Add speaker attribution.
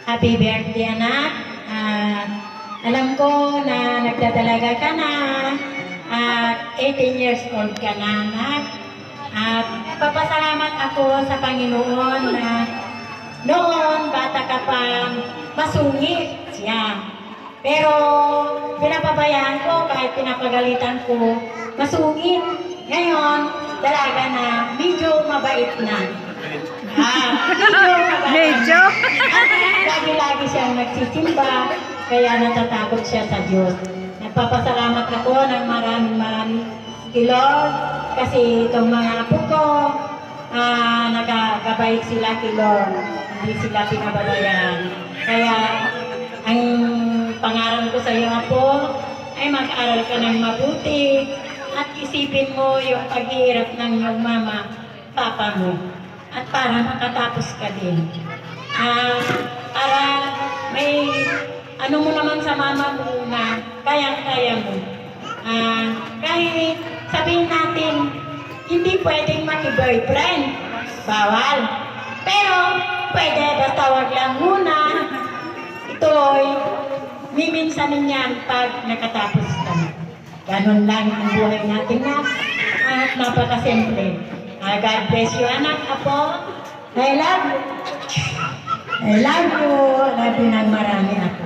Speaker 1: Happy birthday, anak. Alam ko na nagdadalaga ka na at 18 years old ka na, anak. At papasalamat ako sa Panginoon na noon, bata ka pa, masungit siya. Pero pinapabayaan ko kahit pinapagalitan ko, masungit. Ngayon, dalaga na, medyo mabait na.
Speaker 2: Medyo?
Speaker 1: At lagi-lagi siyang nagsisimba, kaya natatakot siya sa Diyos. Nagpapasalamat ako ng maraming kay Lord, kasi itong mga apo ko, nagkakabait sila kay Lord. Hindi sila pinababayaan. Kaya, ang pangaral ko sa iyo, apo, ay mag-aral ka ng mabuti at isipin mo yung paghihirap ng iyong mama, papa mo. At para makatapos ka din. Para may ano mo naman sa mama mo na kayang-kaya mo. Kahit sabihin natin, hindi pwedeng maki-boyfriend. Bawal. Pero pwede, basta wag lang muna. Ito'y miminsanin yan pag nakatapos ka na. Ganon lang ang buhay natin na. At napakasimple. God bless you, anak, apo. I love you. I love you. Love you ng marami, apo.